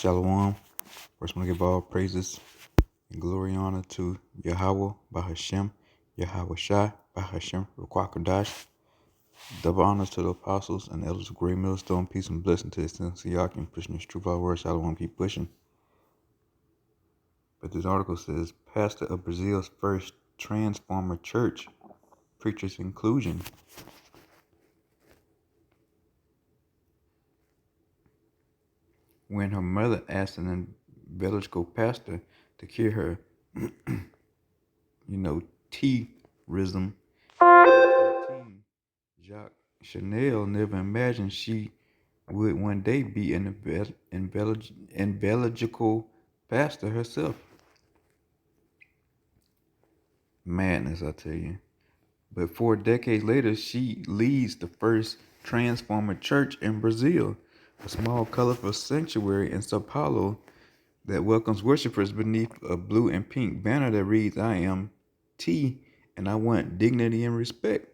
Shalom. First, I want to give all praises and glory and honor to Yahweh, Bahashem, Yahweh Shai, Bahashem, Rukwakadash. Double honors to the apostles and elders of Great Millstone. Peace and blessing to the extended Yakin, pushing this truth out word. Shalom, keep pushing. But this article says, Pastor of Brazil's first Transformer Church preaches inclusion. When her mother asked an evangelical pastor to cure her, T-rism, Jacques Chanel never imagined she would one day be an evangelical pastor herself. Madness, I tell you. But 4 decades later, she leads the first Transformer Church in Brazil, a small, colorful sanctuary in Sao Paulo that welcomes worshipers beneath a blue and pink banner that reads, I am T, and I want dignity and respect.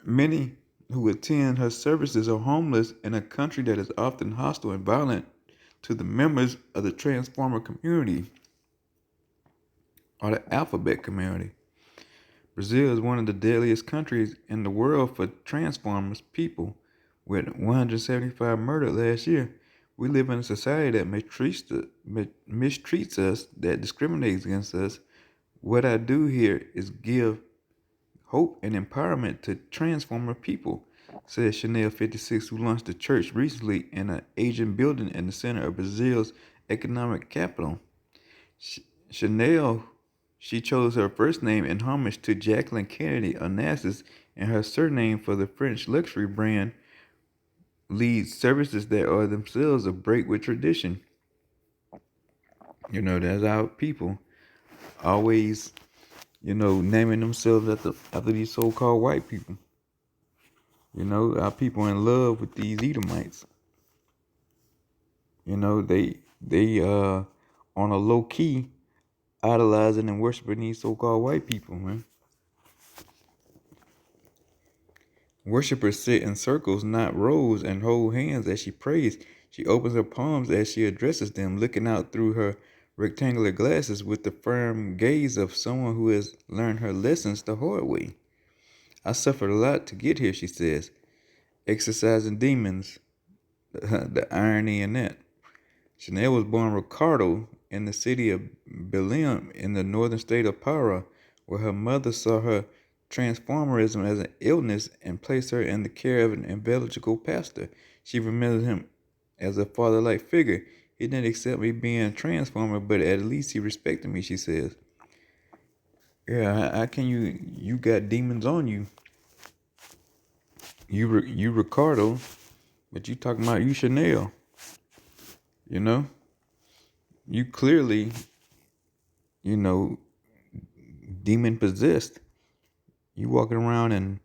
Many who attend her services are homeless in a country that is often hostile and violent to the members of the Transformer community or the Alphabet community. Brazil is one of the deadliest countries in the world for Transformers people, with 175 murdered last year. We live in a society that mistreats us, that discriminates against us. What I do here is give hope and empowerment to Transformer people, said Chanel 56, who launched a church recently in an Asian building in the center of Brazil's economic capital. Chanel, she chose her first name in homage to Jacqueline Kennedy Onassis, and her surname for the French luxury brand leads services that are themselves a break with tradition. That's our people always, naming themselves after these so-called white people. Our people in love with these Edomites. They on a low key idolizing and worshiping these so-called white people, man. Worshippers sit in circles, not rows, and hold hands as she prays. She opens her palms as she addresses them, looking out through her rectangular glasses with the firm gaze of someone who has learned her lessons the hard way. I suffered a lot to get here, she says, exorcising demons. The irony in that. Chanel was born Ricardo in the city of Belém in the northern state of Para, where her mother saw her transformerism as an illness and placed her in the care of an evangelical pastor. She remembers him as a father-like figure. He didn't accept me being a transformer, but at least he respected me, she says. Yeah, how can you got demons on you? You Ricardo, but you talking about you Chanel. You clearly, demon possessed. You walking around in,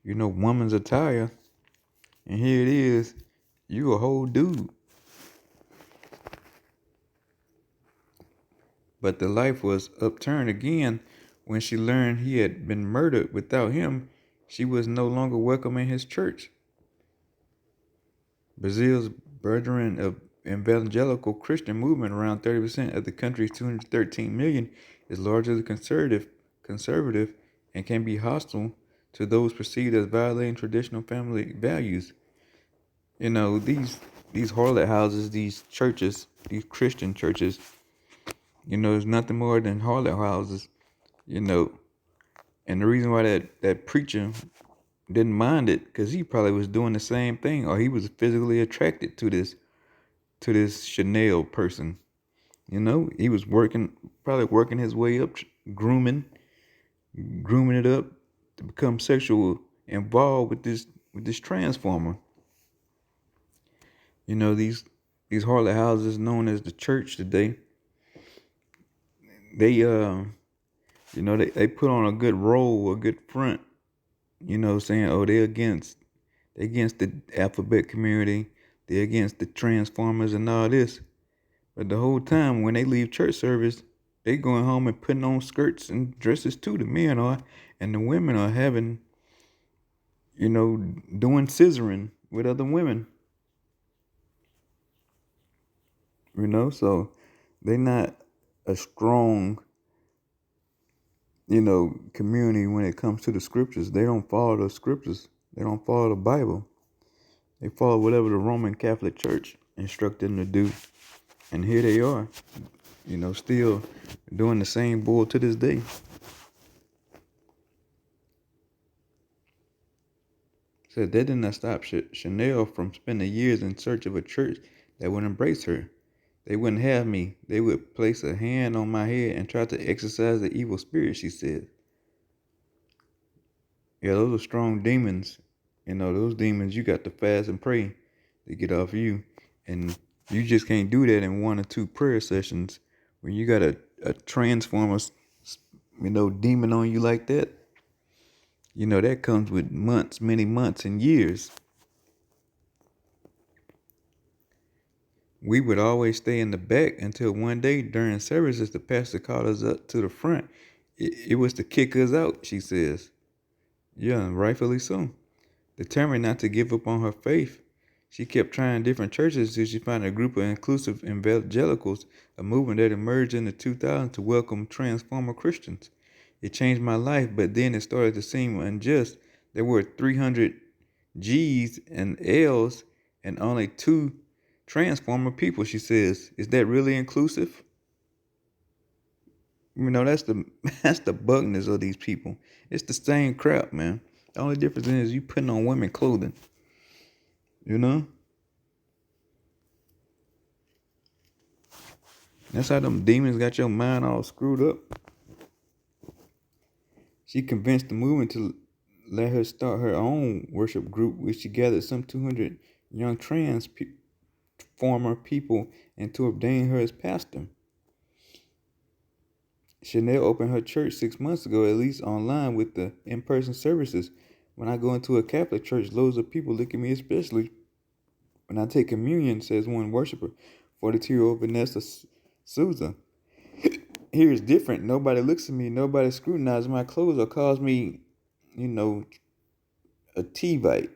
woman's attire, and here it is, you a whole dude. But the life was upturned again when she learned he had been murdered. Without him, she was no longer welcome in his church. Brazil's burgeoning of evangelical Christian movement, around 30% of the country's 213 million, is largely conservative, and can be hostile to those perceived as violating traditional family values. These harlot houses, these churches, these Christian churches, there's nothing more than harlot houses, and the reason why that preacher didn't mind it, because he probably was doing the same thing, or he was physically attracted to this Chanel person. He was probably working his way up, grooming it up to become sexual involved with this transformer. These harlot houses known as the church today, they they put on a good role, a good front, saying, oh, they're against the alphabet community, they're against the transformers and all this. But the whole time when they leave church service, they going home and putting on skirts and dresses too. The men are, and the women are having doing scissoring with other women, so they're not a strong, community when it comes to the scriptures. They don't follow the scriptures. They don't follow the Bible. They follow whatever the Roman Catholic Church instructed them to do. And here they are, still doing the same bull to this day. Said that did not stop Chanel from spending years in search of a church that would embrace her. They wouldn't have me. They would place a hand on my head and try to exorcise the evil spirit, she said. Yeah, those are strong demons. Those demons, you got to fast and pray to get off you. And you just can't do that in 1 or 2 prayer sessions. When you got a transformer, demon on you like that, that comes with months, many months and years. We would always stay in the back until one day during services, the pastor called us up to the front. It was to kick us out, she says. Yeah, rightfully so. Determined not to give up on her faith, she kept trying different churches till she found a group of inclusive evangelicals, a movement that emerged in the 2000s to welcome transformer Christians. It changed my life, but then it started to seem unjust. There were 300 G's and L's and only 2 transformer people, she says. Is that really inclusive? That's the that's the bugness of these people. It's the same crap, man. The only difference is you putting on women clothing. That's how them demons got your mind all screwed up. She convinced the movement to let her start her own worship group, which she gathered some 200 young former people and to ordain her as pastor. Chanel opened her church 6 months ago, at least online with the in-person services. When I go into a Catholic church, loads of people look at me, especially when I take communion, says one worshiper, 42-year-old Vanessa Souza. Here it's different. Nobody looks at me. Nobody scrutinizes my clothes or calls me, a Tevite.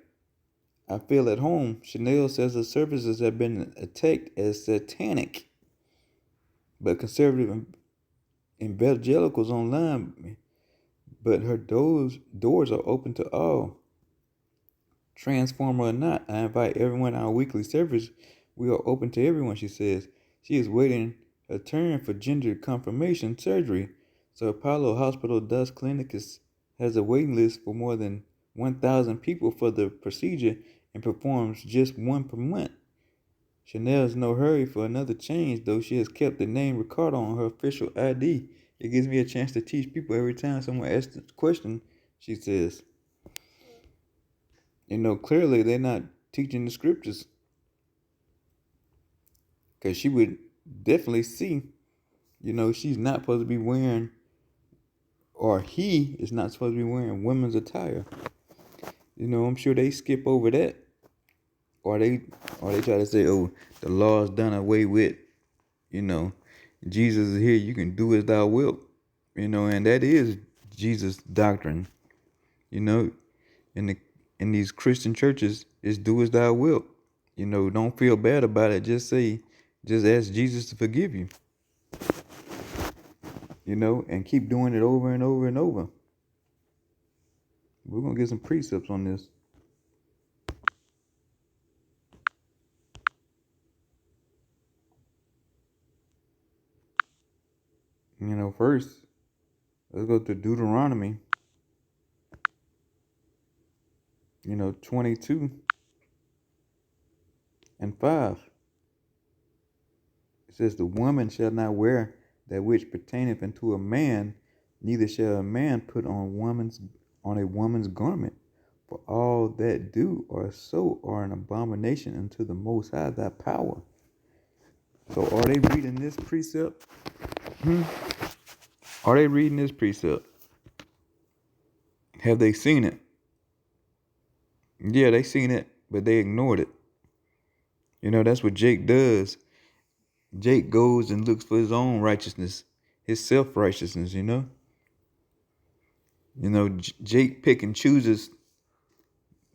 I feel at home. Chanel says the services have been attacked as satanic. But conservative evangelicals online, but her doors are open to all. Transformer or not, I invite everyone to our weekly service. We are open to everyone, she says. She is waiting her turn for gender confirmation surgery. So Apollo Hospital Dust Clinic has a waiting list for more than 1,000 people for the procedure and performs just 1 per month. Chanel's no hurry for another change, though she has kept the name Ricardo on her official ID. It gives me a chance to teach people every time someone asks a question, she says. Clearly they're not teaching the scriptures. Because she would definitely see, she's not supposed to be wearing, or he is not supposed to be wearing women's attire. I'm sure they skip over that. Or they try to say, oh, the law's done away with. Jesus is here, you can do as thou wilt. And that is Jesus' doctrine. In these Christian churches, it's do as thou wilt. Don't feel bad about it. Just ask Jesus to forgive you. And keep doing it over and over and over. We're going to get some precepts on this. First, let's go to Deuteronomy, 22 and 5. It says, the woman shall not wear that which pertaineth unto a man, neither shall a man put on a woman's garment. For all that do or so are an abomination unto the Most High thy power. So are they reading this precept? Are they reading this precept? Have they seen it? Yeah, they seen it, but they ignored it. That's what Jake does. Jake goes and looks for his own righteousness, his self-righteousness, Jake pick and chooses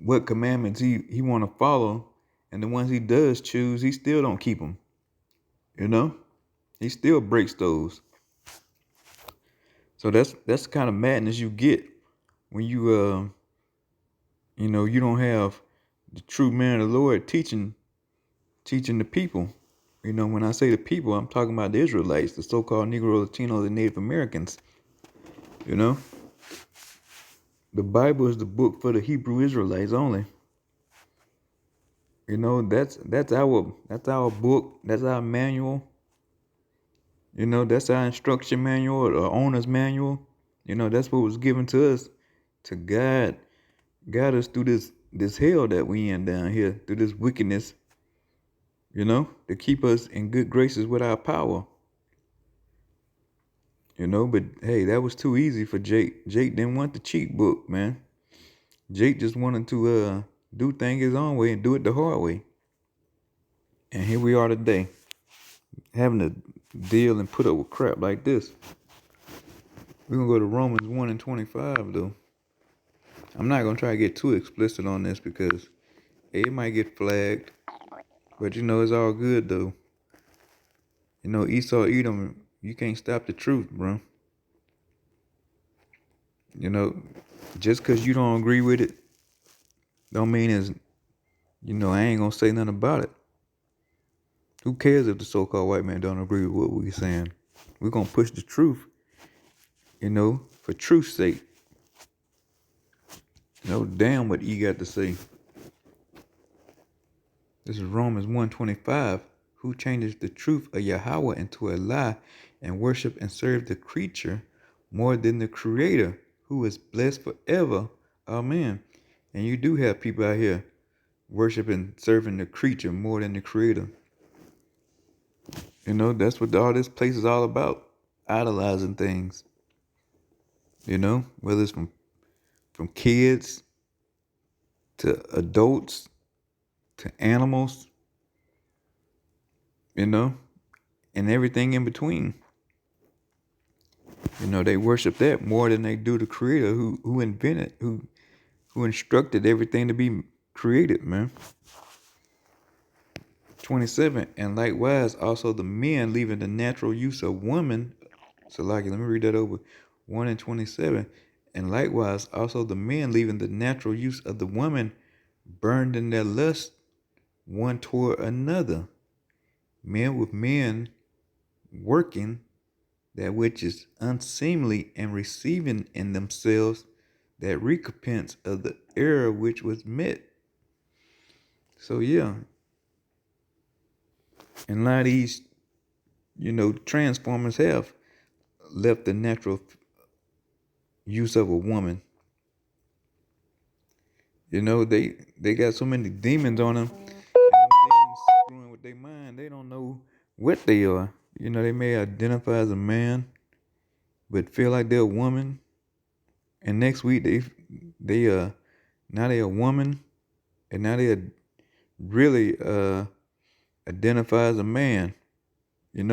what commandments he want to follow, and the ones he does choose, he still don't keep them. You know, he still breaks those. So that's the kind of madness you get when you don't have the true man of the Lord teaching the people. When I say the people, I'm talking about the Israelites, the so-called Negro, Latinos, and Native Americans. You know, the Bible is the book for the Hebrew Israelites only. That's our book. That's our manual. That's our instruction manual, or owner's manual. That's what was given to us to guide us through this hell that we in down here, through this wickedness. To keep us in good graces with our power. But hey, that was too easy for Jake. Jake didn't want the cheat book, man. Jake just wanted to do things his own way and do it the hard way. And here we are today, having to deal and put up with crap like this. We're going to go to Romans 1 and 25, though. I'm not going to try to get too explicit on this because it might get flagged. But, it's all good, though. Esau, Edom, you can't stop the truth, bro. Just because you don't agree with it, don't mean I ain't going to say nothing about it. Who cares if the so-called white man don't agree with what we're saying? We're going to push the truth, for truth's sake. Damn what he got to say. This is Romans 1:25. Who changes the truth of Yahweh into a lie and worship and serve the creature more than the creator, who is blessed forever. Amen. And you do have people out here worshiping, serving the creature more than the creator. That's what all this place is all about. Idolizing things. Whether it's from kids to adults to animals, and everything in between. They worship that more than they do the creator who invented, who instructed everything to be created, man. 27, and likewise also the men leaving the natural use of woman. So let me read that over. 1 and 27. And likewise also the men leaving the natural use of the woman burned in their lust one toward another. Men with men working that which is unseemly and receiving in themselves that recompense of the error which was met. So yeah. And a lot of these, transformers have left the natural use of a woman. They got so many demons on them. And them demons screwing with their mind. They don't know what they are. They may identify as a man, but feel like they're a woman. And next week now they're a woman, and now they really identify as a man.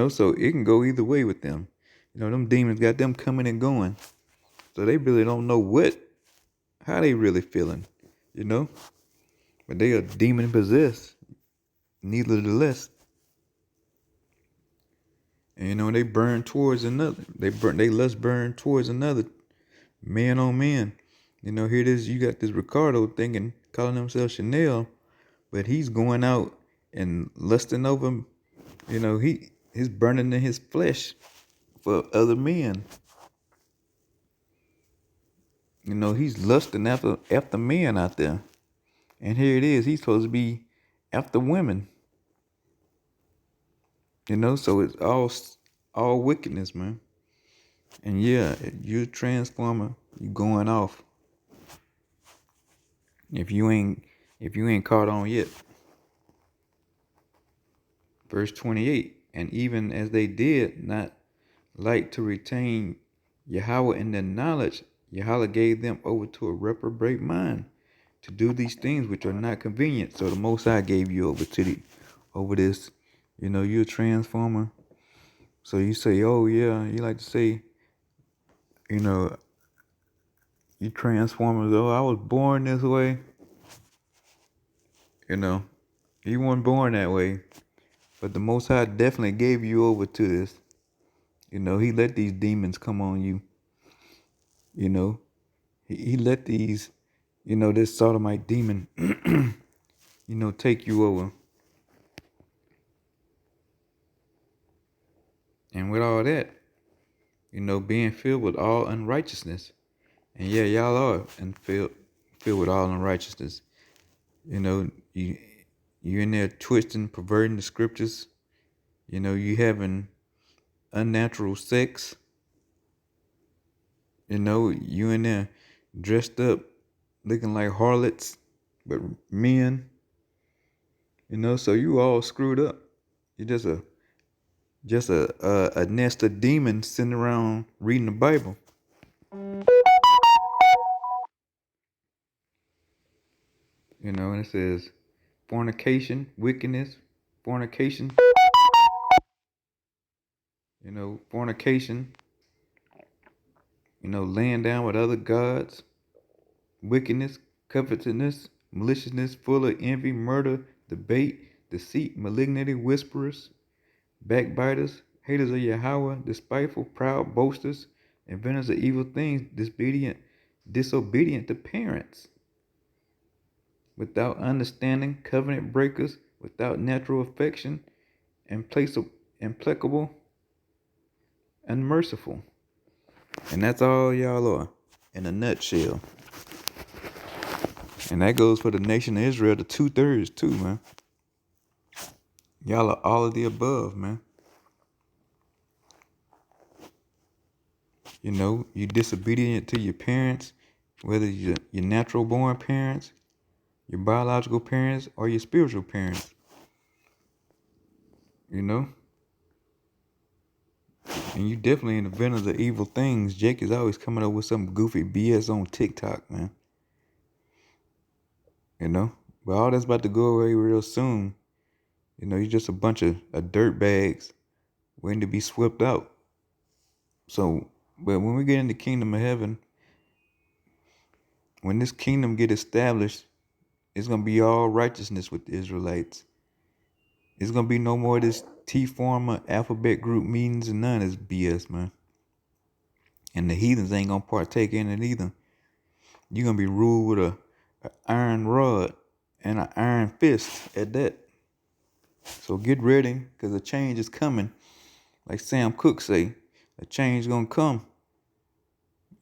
So it can go either way with them. Them demons got them coming and going. So they really don't know how they really feeling, But they are demon possessed, nevertheless. And they burn towards another. They lust burn towards another, man on man. Here it is, you got this Ricardo calling himself Chanel, but he's going out and lusting over, he's burning in his flesh for other men. He's lusting after men out there. And here it is, he's supposed to be after women. So it's all wickedness, man. And yeah, you're a transformer, you going off. If you ain't caught on yet. Verse 28, and even as they did not like to retain Yahweh in their knowledge, Yahweh gave them over to a reprobate mind to do these things which are not convenient. So the Most High gave you over this. You're a transformer. So you say, oh yeah, you like to say, you transformers. Oh, I was born this way. You know, you weren't born that way, but the Most High definitely gave you over to this. You know, he let these demons come on you. You know, he let these, this sodomite demon, take you over. And with all that, being filled with all unrighteousness. And yeah, y'all are and filled with all unrighteousness. You in there twisting, perverting the scriptures. You having unnatural sex. You in there dressed up, looking like harlots, but men. So you all screwed up. You're just a nest of demons sitting around reading the Bible. And it says fornication, wickedness, fornication, fornication, laying down with other gods, wickedness, covetousness, maliciousness, full of envy, murder, debate, deceit, malignity, whisperers, backbiters, haters of Yahweh, despiteful, proud, boasters, inventors of evil things, disobedient to parents, without understanding, covenant breakers, without natural affection, implacable, unmerciful. And that's all y'all are, in a nutshell. And that goes for the nation of Israel, the 2/3 too, man. Y'all are all of the above, man. You disobedient to your parents, whether you're your natural born parents, your biological parents, or your spiritual parents. And you definitely an inventor of evil things. Jake is always coming up with some goofy BS on TikTok, man. But all that's about to go away real soon. You're just a bunch of dirt bags waiting to be swept out. So, but when we get in the kingdom of heaven, when this kingdom get established, it's gonna be all righteousness with the Israelites. It's gonna be no more of this T-form alphabet group meetings and none of this BS, man. And the heathens ain't gonna partake in it either. You're gonna be ruled with a iron rod and an iron fist at that. So get ready, because a change is coming. Like Sam Cooke say, a change gonna come.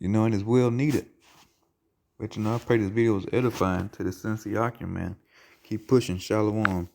And it's well needed. But I pray this video was edifying to the Sensi Akim, man. Keep pushing. Shalom.